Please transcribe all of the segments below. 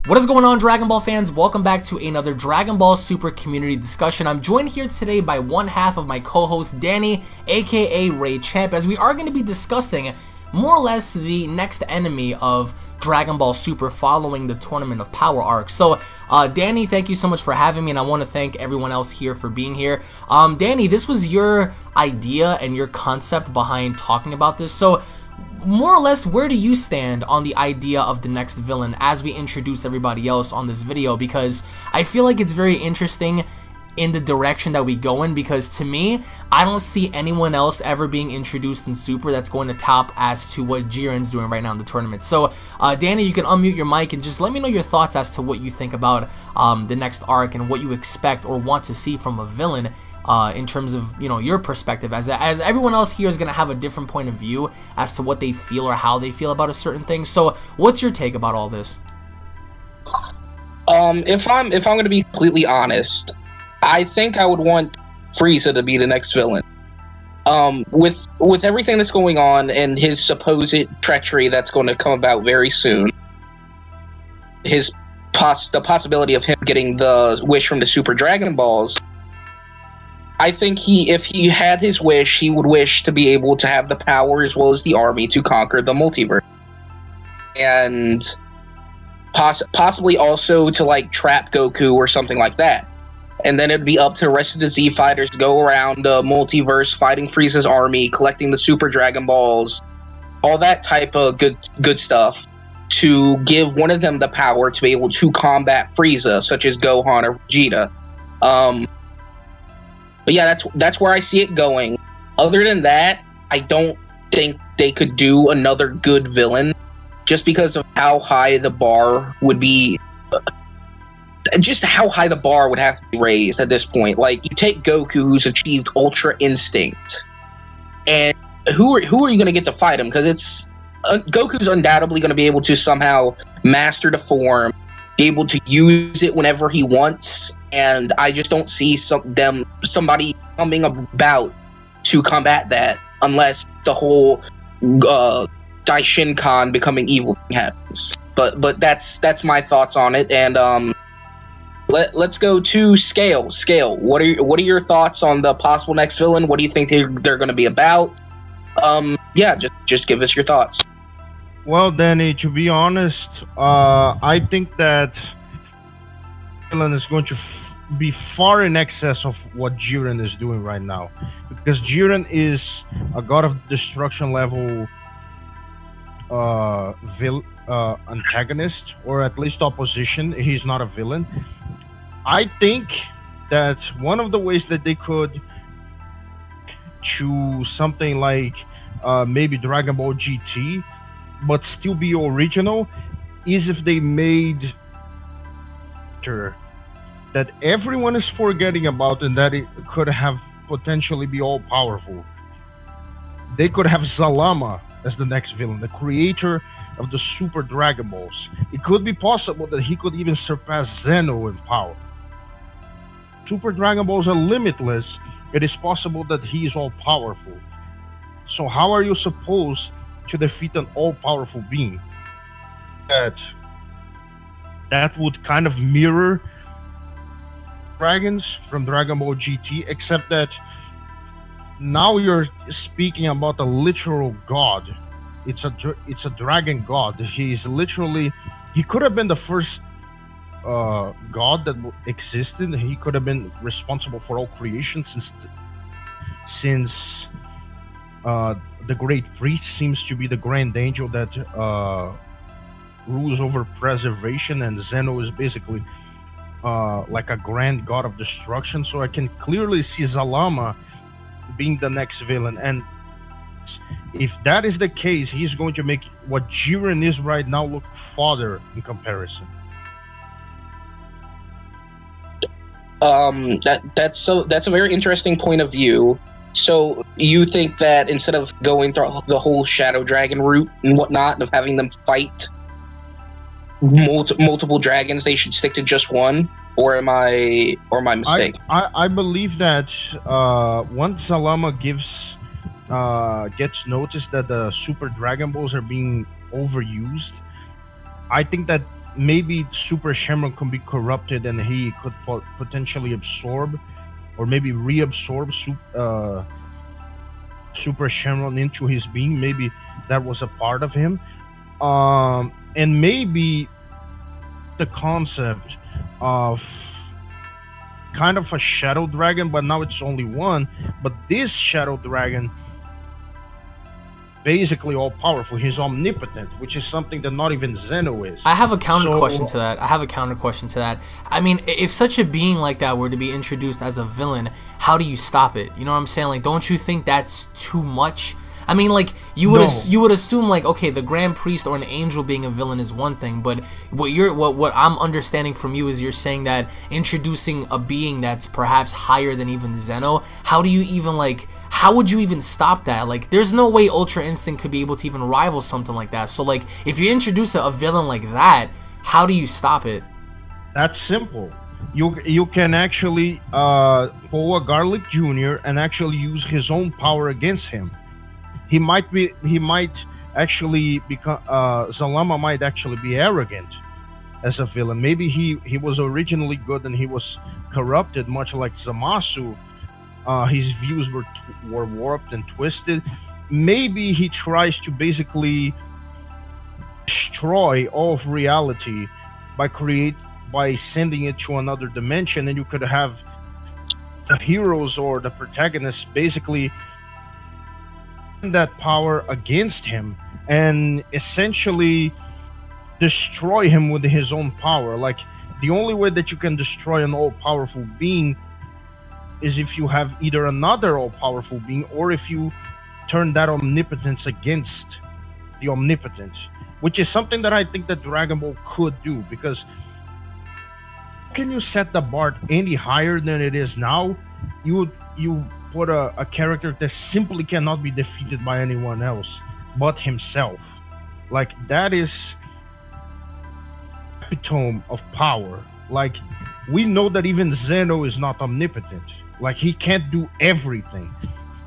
What is going on, Dragon Ball fans? Welcome back to another Dragon Ball Super community discussion. I'm joined here today by one half of my co-host Danny, aka Ray Champ, as we are going to be discussing more or less the next enemy of Dragon Ball Super following the Tournament of Power arc. So, Danny, thank you so much for having me, and I want to thank everyone else here for being here. Danny, this was your idea and your concept behind talking about this, so more or less, where do you stand on the idea of the next villain as we introduce everybody else on this video? Because I feel like it's very interesting in the direction that we go in, because to me, I don't see anyone else ever being introduced in Super that's going to top as to what Jiren's doing right now in the tournament. So, Danny, you can unmute your mic and just let me know your thoughts as to what you think about the next arc and what you expect or want to see from a villain in terms of, your perspective, as everyone else here is going to have a different point of view as to what they feel or how they feel about a certain thing. So what's your take about all this? If I'm going to be completely honest, I think I would want Frieza to be the next villain. With everything that's going on and his supposed treachery that's going to come about very soon, the possibility of him getting the wish from the Super Dragon Balls, I think if he had his wish, he would wish to be able to have the power as well as the army to conquer the multiverse. And possibly also to, like, trap Goku or something like that. And then it'd be up to the rest of the Z Fighters to go around the multiverse, fighting Frieza's army, collecting the Super Dragon Balls, all that type of good stuff, to give one of them the power to be able to combat Frieza, such as Gohan or Vegeta. But yeah, that's where I see it going. Other than that, I don't think they could do another good villain, just because of how high the bar would be. Just how high the bar would have to be raised at this point. Like, you take Goku, who's achieved Ultra Instinct, and who are you going to get to fight him? Because it's Goku's undoubtedly going to be able to somehow master the form, be able to use it whenever he wants, and I just don't see somebody coming about to combat that unless the whole Daishinkan becoming evil thing happens. But that's my thoughts on it, and let's go to Scale. Scale, what are your thoughts on the possible next villain? What do you think they're going to be about? Yeah, just give us your thoughts. Well, Danny, to be honest, I think that villain is going to be far in excess of what Jiren is doing right now, because Jiren is a God of Destruction level antagonist, or at least opposition. He's not a villain. I think that one of the ways that they could choose something like maybe Dragon Ball GT, but still be original, is if they made that everyone is forgetting about, and that it could have potentially be all powerful. They could have Zalama as the next villain, the creator of the Super Dragon Balls. It could be possible that he could even surpass Zeno in power. Super Dragon Balls are limitless. It is possible that he is all powerful. So how are you supposed to defeat an all-powerful being? That would kind of mirror dragons from Dragon Ball GT, except that now you're speaking about a literal god. It's a dragon god. He could have been the first god that existed. He could have been responsible for all creation since the Great Priest seems to be the grand angel that rules over preservation, and Zeno is basically like a grand god of destruction. So I can clearly see Zalama being the next villain, and if that is the case, he's going to make what Jiren is right now look fodder in comparison. That's a very interesting point of view. So you think that instead of going through the whole Shadow Dragon route and whatnot, and of having them fight multiple dragons, they should stick to just one? Or am I mistaken? I believe that once Zalama gets noticed that the Super Dragon Balls are being overused, I think that maybe Super Shenron can be corrupted and he could potentially absorb or maybe reabsorb Super Shenron into his being. Maybe that was a part of him. And maybe the concept of kind of a shadow dragon, but now it's only one. But this shadow dragon, basically all powerful. He's omnipotent, which is something that not even Zeno is. I have a counter question to that. I mean, if such a being like that were to be introduced as a villain, how do you stop it? You know what I'm saying? Like, don't you think that's too much? I mean, like, you would assume, like, okay, the Grand Priest or an angel being a villain is one thing, but what I'm understanding from you is you're saying that introducing a being that's perhaps higher than even Zeno, how do you even, like, how would you even stop that? Like, there's no way Ultra Instinct could be able to even rival something like that. So, like, if you introduce a villain like that, how do you stop it? That's simple. You can actually pull a Garlic Jr. and actually use his own power against him. He might actually become Zalama might actually be arrogant as a villain. Maybe he was originally good and he was corrupted, much like Zamasu. His views were warped and twisted. Maybe he tries to basically destroy all of reality by sending it to another dimension, and you could have the heroes or the protagonists basically that power against him and essentially destroy him with his own power. Like, the only way that you can destroy an all-powerful being is if you have either another all-powerful being or if you turn that omnipotence against the omnipotent, which is something that I think that Dragon Ball could do, because can you set the bar any higher than it is now? You put a character that simply cannot be defeated by anyone else but himself. Like, that is epitome of power. Like, we know that even Zeno is not omnipotent. Like, he can't do everything.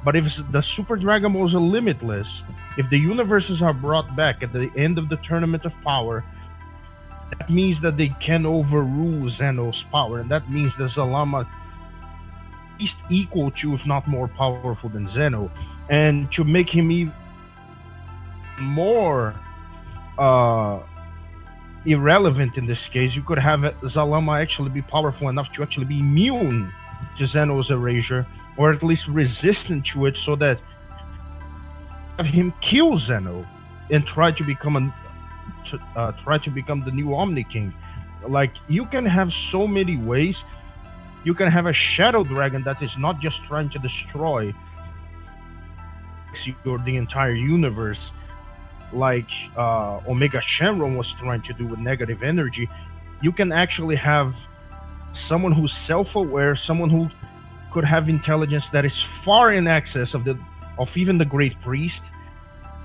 But if the Super Dragon Balls are limitless, if the universes are brought back at the end of the Tournament of Power, that means that they can overrule Zeno's power, and that means that Zalama least equal to, if not more powerful than Zeno. And to make him even more irrelevant in this case, you could have Zalama actually be powerful enough to actually be immune to Zeno's erasure, or at least resistant to it, so that have him kill Zeno and try to become the new Omni King. Like, you can have so many ways. You can have a shadow dragon that is not just trying to destroy the entire universe, like Omega Shenron was trying to do with negative energy. You can actually have someone who's self-aware, someone who could have intelligence that is far in excess of even the Great Priest,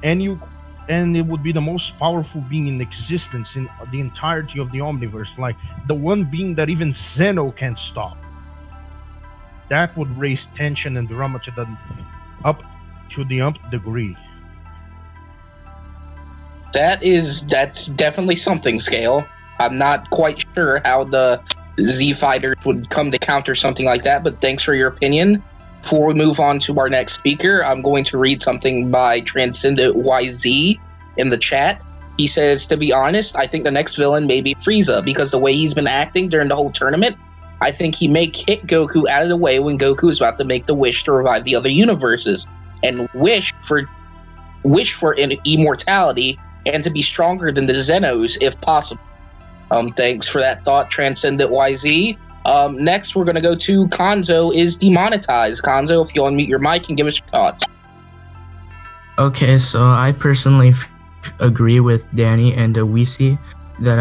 and it would be the most powerful being in existence in the entirety of the Omniverse, like the one being that even Zeno can't stop. That would raise tension and drama to the nth degree. That's definitely something, Scale. I'm not quite sure how the Z Fighters would come to counter something like that, but thanks for your opinion. Before we move on to our next speaker, I'm going to read something by Transcendent YZ in the chat. He says, to be honest, I think the next villain may be Frieza, because the way he's been acting during the whole tournament, I think he may kick Goku out of the way when Goku is about to make the wish to revive the other universes, and wish for immortality and to be stronger than the Zenos if possible. Thanks for that thought, Transcendent YZ. Next, we're going to go to Konzo is demonetized. Konzo, if you'll unmute your mic and give us your thoughts. Okay, so I personally agree with Danny and Weesey that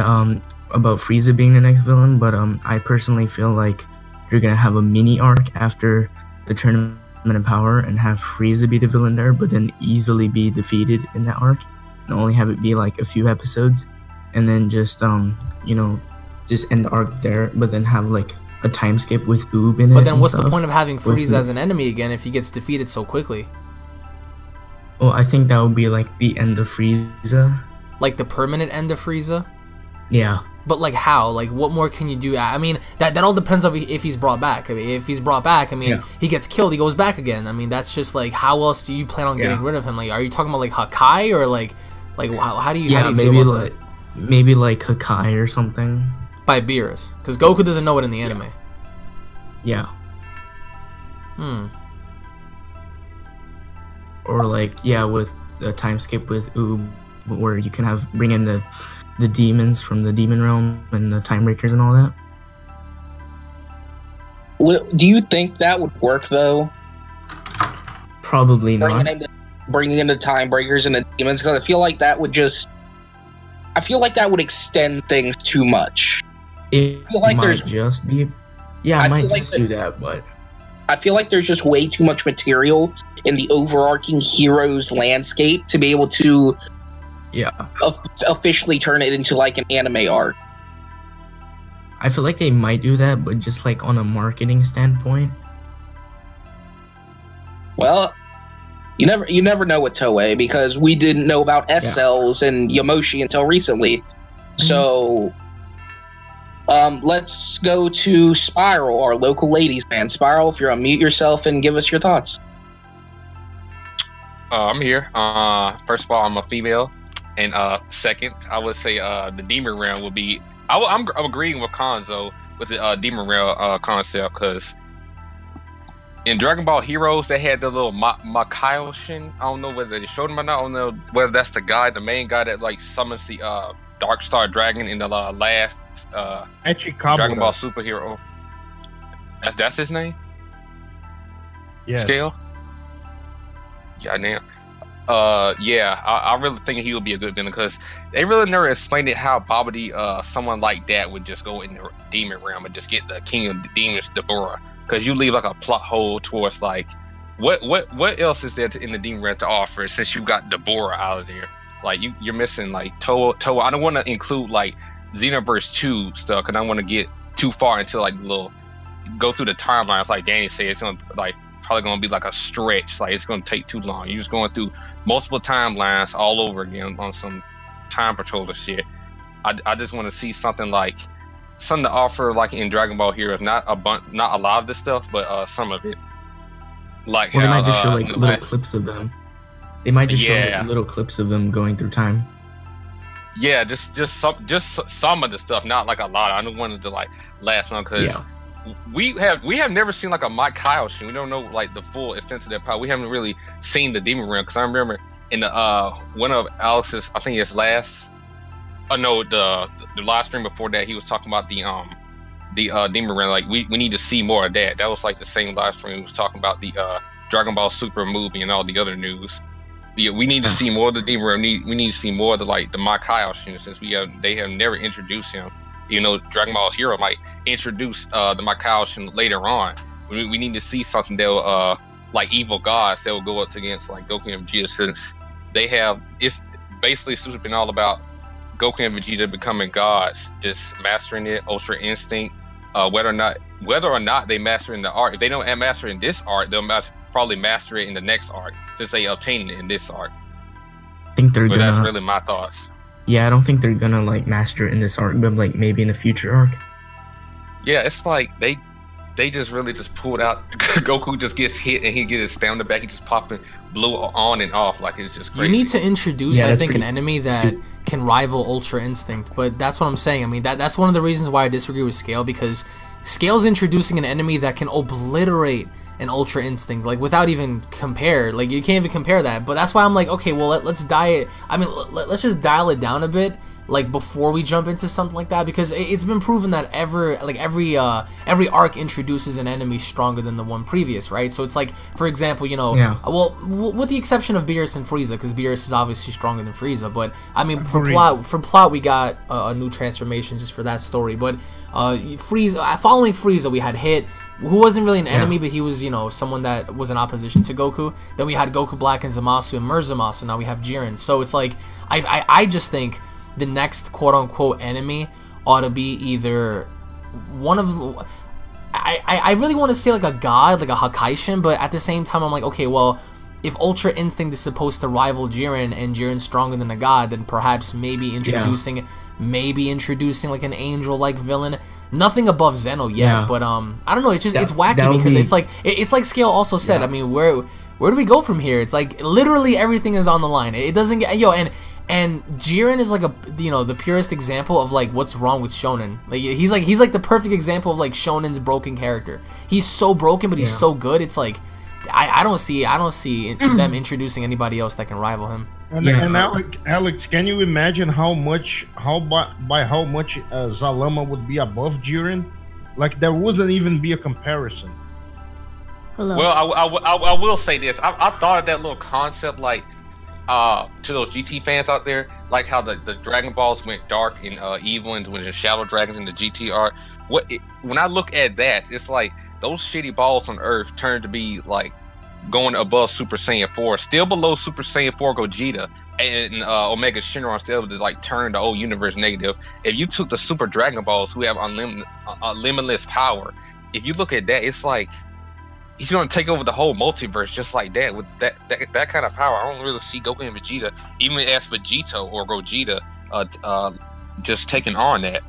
about Frieza being the next villain, but I personally feel like you're gonna have a mini arc after the Tournament of Power and have Frieza be the villain there, but then easily be defeated in that arc, and only have it be like a few episodes, and then just just end the arc there, but then have like a time skip with Oob in it. But then what's the point of having Frieza as an enemy again if he gets defeated so quickly? Well, I think that would be like the end of Frieza. Like the permanent end of Frieza? Yeah. But like how? Like what more can you do? I mean, that all depends on if he's brought back. I mean, if he's brought back, I mean, he gets killed, he goes back again. I mean, that's just like, how else do you plan on getting rid of him? Like, are you talking about like Hakai or like how do you? Yeah, how do you maybe feel about like maybe like Hakai or something. By Beerus, because Goku doesn't know it in the anime. Yeah. Or like with a time skip with Oob, where you can bring in the demons from the demon realm and the time breakers and all that. Do you think that would work though? Probably not. Bringing in the time breakers and the demons, because I feel like that would extend things too much. It might just be, I might just do that, but I feel like there's just way too much material in the overarching heroes landscape to be able to officially turn it into like an anime arc. I feel like they might do that, but just like on a marketing standpoint. Well, you never know with Toei, because we didn't know about S-Cells and Yamoshi until recently. So let's go to Spiral, our local ladies man. Spiral, if you're unmute yourself and give us your thoughts. I'm here. First of all, I'm a female, and second, I would say the Demon Realm would be. I'm agreeing with Konzo with the Demon Realm concept, because in Dragon Ball Heroes they had the little Makaoshin. I don't know whether they showed him or not. I don't know whether that's the main guy that like summons the Dark Star Dragon in the last Dragon Ball superhero. That's his name? Yeah. Scale? Yeah, damn. I really think he would be a good villain, because they really never explained it how Babidi, someone like that would just go in the demon realm and just get the king of the demons, Deborah. Because you leave like a plot hole towards like what else is there in the demon realm to offer since you got Deborah out of there? Like you're missing like Toa. I don't want to include like Xenoverse 2 stuff, because I don't want to get too far into like go through the timelines. Like Danny said, it's gonna probably gonna be like a stretch. Like it's gonna take too long. You're just going through multiple timelines all over again on some time patrol shit. I just want to see something to offer like in Dragon Ball Heroes. Not a lot of this stuff, but some of it. Like they might just show like little clips of them. They might just show like, little clips of them going through time. Yeah, just some of the stuff, not like a lot. I don't want it to like last long, because we have never seen like a Mike Kaioshin. We don't know like the full extent of their power. We haven't really seen the Demon Realm, because I remember in the one of Alex's, I think it's last, the live stream before that, he was talking about the Demon Realm. Like we need to see more of that. That was like the same live stream he was talking about the Dragon Ball Super movie and all the other news. Yeah, we need to see more of the Demon Realm. We need to see more of the Mike Kaioshin, since they have never introduced him. You know, Dragon Ball Hero might introduce the Mike Kaioshin later on. We need to see something that will, like evil gods that will go up against like Goku and Vegeta, since it's basically super been all about Goku and Vegeta becoming gods, just mastering it, Ultra Instinct. Whether or not they master in the art, if they don't master in this art, they'll probably master it in the next arc, since they obtain it in this arc. I think that's really my thoughts. Yeah, I don't think they're gonna like master it in this arc, but like maybe in a future arc. Yeah, it's like they just really just pulled out. Goku just gets hit and he gets his down the back. He just popping blue on and off, like it's just crazy. You need to introduce, I think, an enemy that can rival Ultra Instinct. But that's what I'm saying. I mean, that's one of the reasons why I disagree with Scale, because Scale's introducing an enemy that can obliterate an Ultra Instinct, like without even compare. Like you can't even compare that. But that's why I'm like, okay, well let's let's just dial it down a bit, like before we jump into something like that, because it's been proven that every arc introduces an enemy stronger than the one previous, right? So it's like, for example, well, with the exception of Beerus and Frieza, because Beerus is obviously stronger than Frieza, but I mean for plot we got a new transformation just for that story. But Frieza, following Frieza, we had Hit, who wasn't really an enemy, but he was, someone that was in opposition to Goku. Then we had Goku Black and Zamasu and Zamasu. Now we have Jiren. So it's like, I just think the next quote-unquote enemy ought to be either one of... I really want to say like a god, like a Hakaishin, but at the same time I'm like, okay, well, if Ultra Instinct is supposed to rival Jiren and Jiren's stronger than a god, then perhaps maybe introducing like an angel-like villain. Nothing above Zeno yet, but I don't know. It's just it's wacky because it's like Scale also said. I mean, where do we go from here? It's like literally everything is on the line. It doesn't get and Jiren is like the purest example of like what's wrong with shonen. Like he's like the perfect example of like shonen's broken character. He's so broken, but he's so good. It's like I don't see them introducing anybody else that can rival him. And Alex, can you imagine how much Zalama would be above Jiren? Like there wouldn't even be a comparison. Hello. Well, I will say this. I thought of that little concept like to those GT fans out there, like how the Dragon Balls went dark and evil, and when the Shadow Dragons in the GT are. When I look at that, it's like those shitty balls on Earth turned to be like going above Super Saiyan 4, still below Super Saiyan 4 Gogeta, and Omega Shenron still to like turn the old universe negative. If you took the Super Dragon Balls who have limitless power, if you look at that, it's like he's going to take over the whole multiverse just like that with that kind of power. I don't really see Goku and Vegeta, even as Vegeta or Gogeta, just taking on that.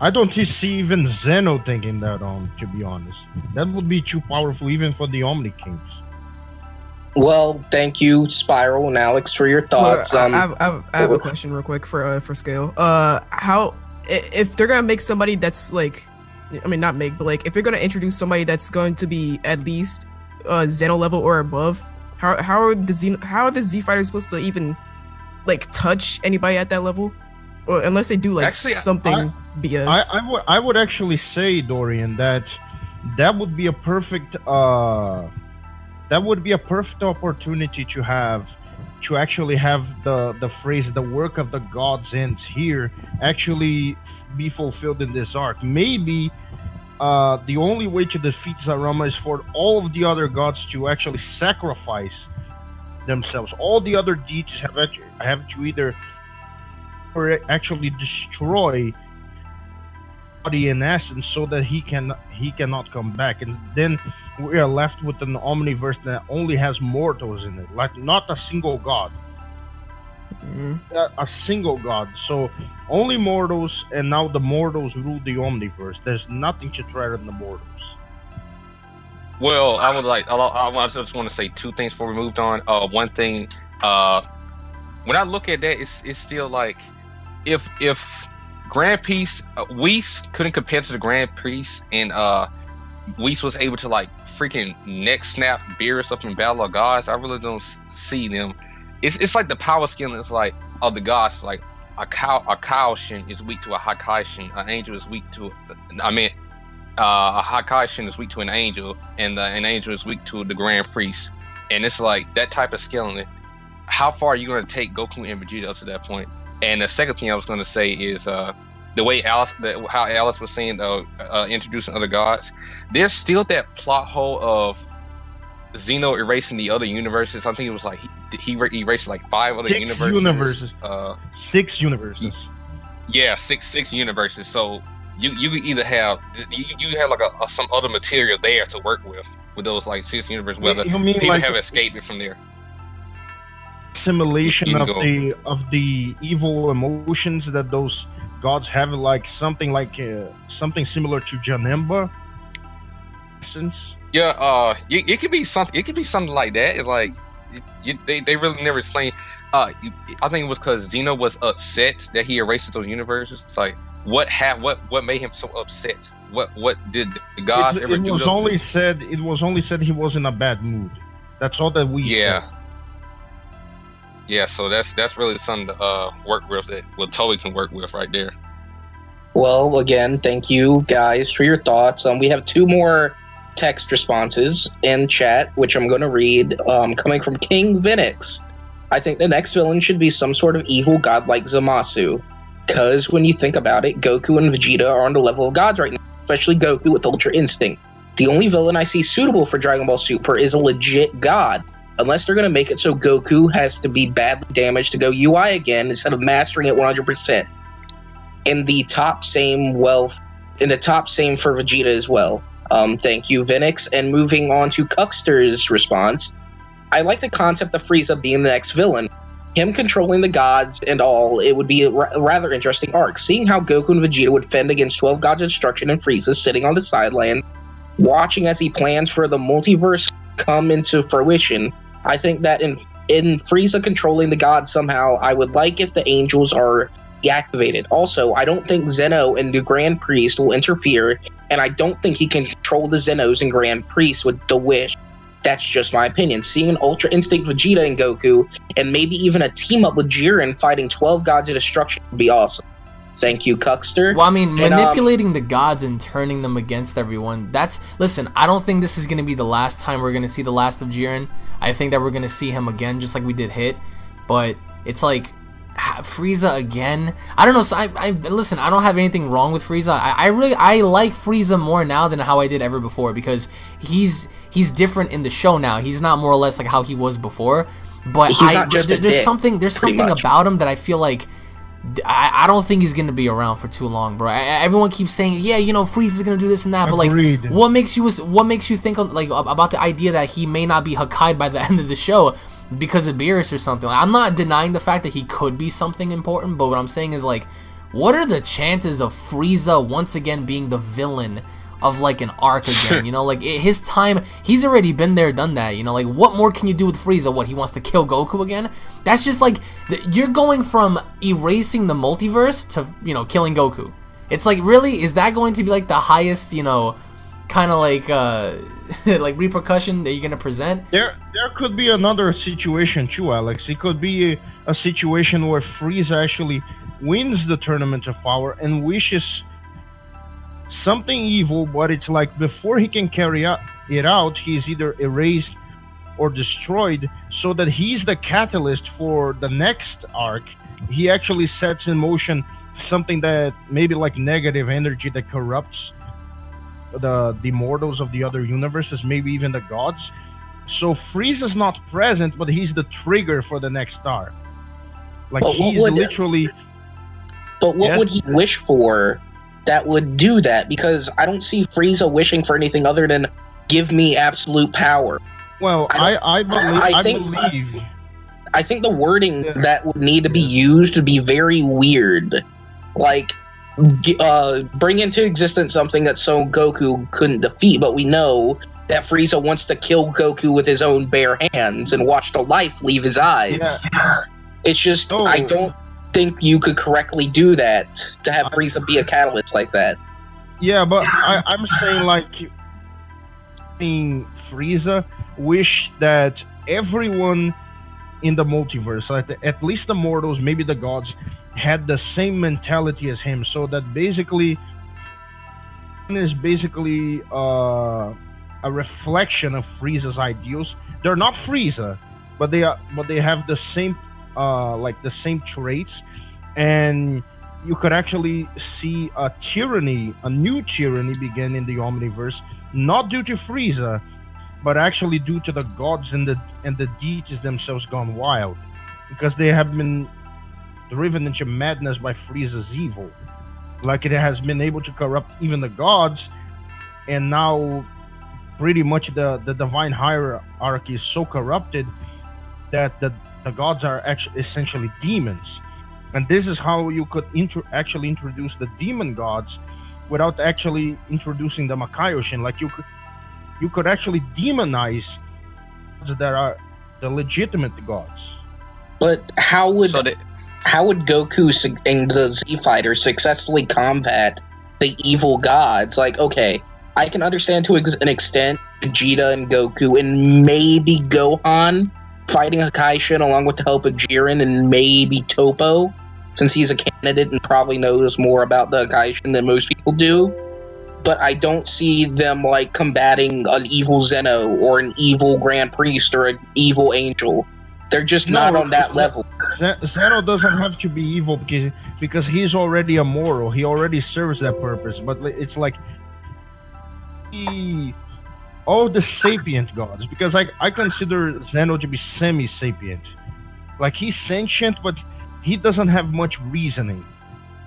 I don't see even Zeno thinking that on, to be honest. That would be too powerful even for the Omni Kings. Well, thank you, Spiral and Alex, for your thoughts. Well, I have a question real quick for Scale. How if they're gonna make somebody that's like, I mean not make, but like if you're gonna introduce somebody that's going to be at least Zeno level or above, how are the Z fighters supposed to even like touch anybody at that level? Or unless they do like something BS. I would actually say, Dorian, that would be a perfect opportunity to actually have the phrase "the work of the gods ends here" actually be fulfilled in this arc. Maybe the only way to defeat Zarama is for all of the other gods to actually sacrifice themselves. All the other deities have to either or actually destroy body in essence so that he cannot come back, and then we are left with an omniverse that only has mortals in it, like not a single god. A single god, so only mortals, and now the mortals rule the omniverse. There's nothing to threaten the mortals. Well, I just want to say two things before we moved on. One thing, when I look at that, it's still like if Grand Priest Whis couldn't compare to the Grand Priest, and Whis was able to like freaking neck snap Beerus up in Battle of Gods, I really don't see them. It's like the power skill is like of the gods. Like a Kaishin is weak to a Hakaishin. An angel is weak to a Hakaishin is weak to an angel, and an angel is weak to the Grand Priest. And it's like that type of scaling. How far are you going to take Goku and Vegeta up to that point? And the second thing I was going to say is the way how Alice was saying introducing other gods. There's still that plot hole of Zeno erasing the other universes. I think it was like he erased like 5 other universes. 6 universes. Yeah, six universes. So you could either have like some other material there to work with those like 6 universes, whether people like have escaped it from there. Simulation of the evil emotions that those gods have, like something similar to Janemba. Yeah, it could be something. It could be something like that. It's like they really never explain. I think it was because Zeno was upset that he erased those universes. It's like what made him so upset? What did the gods ever do? It was only said he was in a bad mood. That's all that we said. Yeah, so that's really something to work with that Toei can work with right there. Well, again, thank you guys for your thoughts. We have 2 more text responses in chat, which I'm going to read, coming from King Vinix. I think the next villain should be some sort of evil god like Zamasu, because when you think about it, Goku and Vegeta are on the level of gods right now, especially Goku with Ultra Instinct. The only villain I see suitable for Dragon Ball Super is a legit god. Unless they're going to make it so Goku has to be badly damaged to go UI again instead of mastering it 100%. In the top same for Vegeta as well. Thank you, Vinix. And moving on to Cuckster's response, I like the concept of Frieza being the next villain. Him controlling the gods and all, it would be a rather interesting arc. Seeing how Goku and Vegeta would fend against 12 gods of destruction and Frieza sitting on the sideline, watching as he plans for the multiverse come into fruition. I think that in Frieza controlling the gods somehow, I would like if the angels are deactivated. Also, I don't think Zeno and the Grand Priest will interfere, and I don't think he can control the Zenos and Grand Priest with the wish. That's just my opinion. Seeing an Ultra Instinct Vegeta and Goku, and maybe even a team-up with Jiren fighting 12 gods of destruction would be awesome. Thank you, Cuckster. Well, I mean, manipulating the gods and turning them against everyone, that's... Listen, I don't think this is going to be the last time we're going to see the last of Jiren. I think that we're going to see him again, just like we did Hit. But it's like... Frieza again. I don't know. So listen, I don't have anything wrong with Frieza. I like Frieza more now than how I did ever before, because he's different in the show now. He's not more or less like how he was before. But there's something about him that I feel like I don't think he's gonna be around for too long, bro. Everyone keeps saying, yeah, you know, Frieza's gonna do this and that, but like, what makes you think like about the idea that he may not be Hakkai'd by the end of the show because of Beerus or something? Like, I'm not denying the fact that he could be something important, but what I'm saying is, like, what are the chances of Frieza once again being the villain of like an arc again? You know, like his time, he's already been there, done that. You know, like what more can you do with Frieza? What, he wants to kill Goku again? That's just like you're going from erasing the multiverse to, you know, killing Goku. It's like, really, is that going to be like the highest, you know, kind of like like repercussion that you're gonna present? There could be another situation too, Alex. It could be a situation where Frieza actually wins the Tournament of Power and wishes something evil, but it's like before he can carry it out, he's either erased or destroyed, so that he's the catalyst for the next arc. He actually sets in motion something that maybe like negative energy that corrupts the mortals of the other universes, maybe even the gods. So Frieza's not present, but he's the trigger for the next arc. Like, he's literally... But what would he wish for that would do that? Because I don't see Frieza wishing for anything other than give me absolute power. Well, I think the wording that would need to be used would be very weird. Like, bring into existence something that Son Goku couldn't defeat, but we know that Frieza wants to kill Goku with his own bare hands and watch the life leave his eyes. Yeah. It's just, I don't think you could correctly do that, to have Frieza be a catalyst like that. Yeah, but I'm saying, like, Frieza wish that everyone in the multiverse, like at least the mortals, maybe the gods, had the same mentality as him, so that basically is basically a reflection of Frieza's ideals. They're not Frieza, but they have the same like the same traits, and you could actually see a new tyranny begin in the Omniverse, not due to Frieza, but actually due to the gods and the deities themselves gone wild, because they have been driven into madness by Frieza's evil. Like, it has been able to corrupt even the gods, and now pretty much the divine hierarchy is so corrupted that the gods are actually essentially demons. And this is how you could actually introduce the demon gods without actually introducing the Makaioshin. Like, you could actually demonize gods that are the legitimate gods. But how would Goku and the Z Fighters successfully combat the evil gods? Like, okay, I can understand to an extent Vegeta and Goku and maybe Gohan fighting Hakkai'shin along with the help of Jiren and maybe Toppo, since he's a candidate and probably knows more about the Hakkai'shin than most people do. But I don't see them, like, combating an evil Zeno or an evil Grand Priest or an evil Angel. They're just not on that level. Zeno doesn't have to be evil because he's already immoral. He already serves that purpose. But it's like all the sapient gods, because I consider Zeno to be semi-sapient. Like, he's sentient, but he doesn't have much reasoning.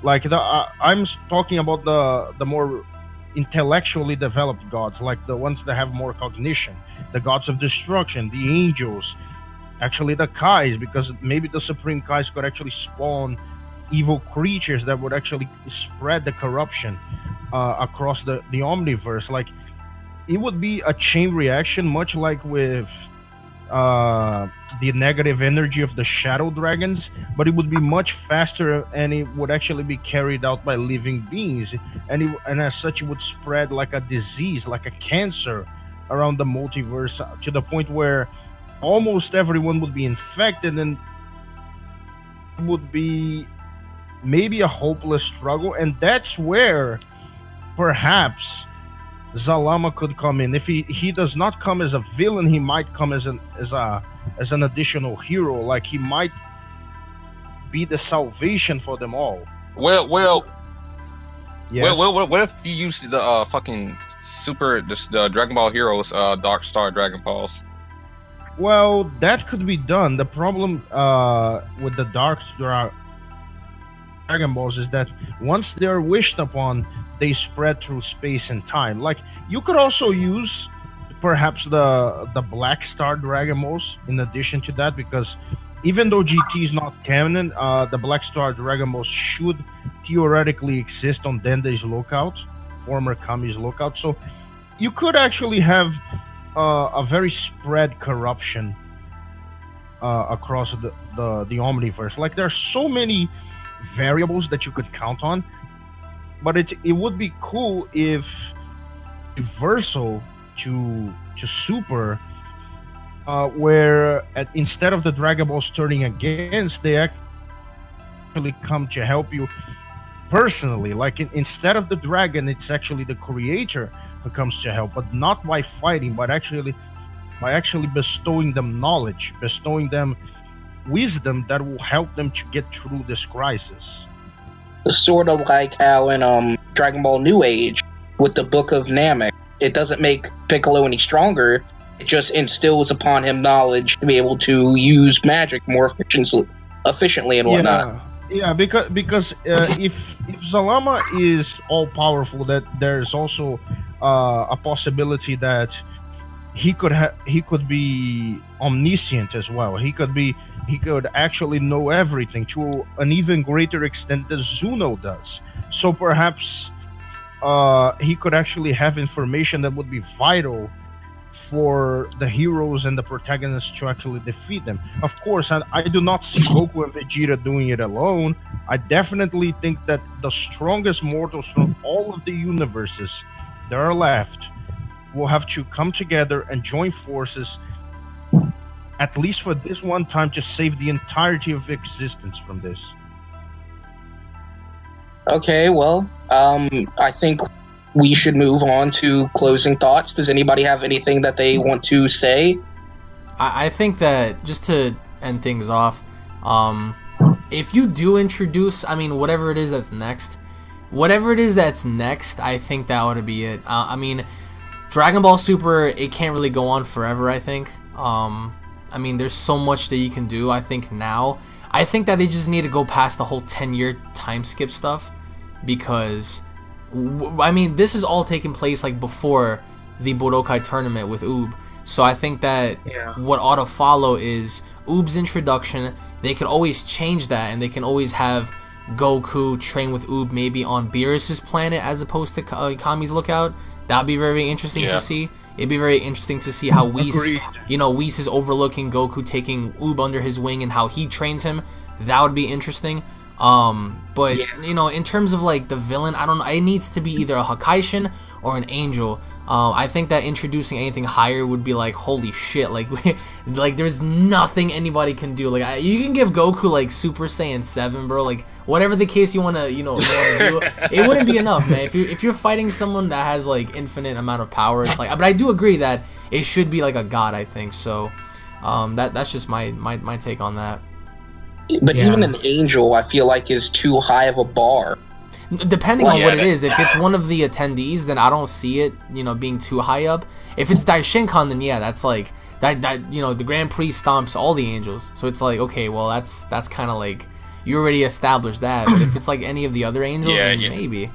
Like, I'm talking about the more intellectually developed gods, like the ones that have more cognition, the gods of destruction, the angels, actually the Kais, because maybe the Supreme Kais could actually spawn evil creatures that would actually spread the corruption across the omniverse. Like, it would be a chain reaction, much like with the negative energy of the shadow dragons, but it would be much faster, and it would actually be carried out by living beings, and as such it would spread like a disease, like a cancer around the multiverse, to the point where almost everyone would be infected, and it would be maybe a hopeless struggle. And that's where perhaps Zalama could come in. If he does not come as a villain, he might come as an additional hero. Like, he might be the salvation for them all. Well, yes. what if you use the fucking the Dragon Ball Heroes Dark Star Dragon Balls? Well, that could be done. The problem with the Dragon Balls is that once they're wished upon, they spread through space and time. Like, you could also use perhaps the Black Star Dragon Balls in addition to that, because even though GT is not canon, the Black Star Dragon Balls should theoretically exist on Dende's lookout, former Kami's lookout. So you could actually have a very spread corruption across the omniverse. Like, there's so many variables that you could count on, but it would be cool if reversal to Super, where instead of the Dragon Balls turning against, they actually come to help you personally. Like, instead of the dragon, it's actually the creator who comes to help, but not by fighting, but by actually bestowing them knowledge, bestowing them wisdom that will help them to get through this crisis. Sort of like how in Dragon Ball New Age with the Book of Namek, it doesn't make Piccolo any stronger, it just instills upon him knowledge to be able to use magic more efficiently and whatnot. Yeah, because if Zalama is all powerful, that there's also a possibility that he could be omniscient as well. He could actually know everything to an even greater extent than Zuno does. So perhaps he could actually have information that would be vital for the heroes and the protagonists to actually defeat them. Of course, I do not see Goku and Vegeta doing it alone. I definitely think that the strongest mortals from all of the universes that are left will have to come together and join forces, at least for this one time, to save the entirety of existence from this. Okay, well, I think we should move on to closing thoughts. Does anybody have anything that they want to say? I think that, just to end things off, if you do introduce, I mean, whatever it is that's next, I think that ought to be it. I mean, Dragon Ball Super, it can't really go on forever, I think. I mean, there's so much that you can do, I think, now. I think that they just need to go past the whole 10-year time skip stuff, because, I mean, this is all taking place, like, before the Budokai tournament with Oob. So I think that what ought to follow is Oob's introduction. They could always change that, and they can always have Goku train with Oob maybe on Beerus's planet as opposed to Kami's lookout. That'd be very interesting to see. It'd be very interesting to see how Whis, you know, Whis is overlooking Goku taking Oob under his wing and how he trains him. That would be interesting. But you know, in terms of like the villain, I don't know. It needs to be either a Hakaishin or an angel. I think that introducing anything higher would be like, holy shit, like like there's nothing anybody can do. Like you can give Goku like Super Saiyan 7, bro. Like whatever the case you wanna, you know, do, it wouldn't be enough, man. If you're fighting someone that has like infinite amount of power, it's like. But I do agree that it should be like a god, I think. So that's just my take on that. But even an angel, I feel like, is too high of a bar. Depending on what it is. If it's one of the attendees, then I don't see it, you know, being too high up. If it's Daishinkan, then yeah, that's like that you know, the Grand Prix stomps all the angels. So it's like, okay, well that's kind of like you already established that. But if it's like any of the other angels, then maybe.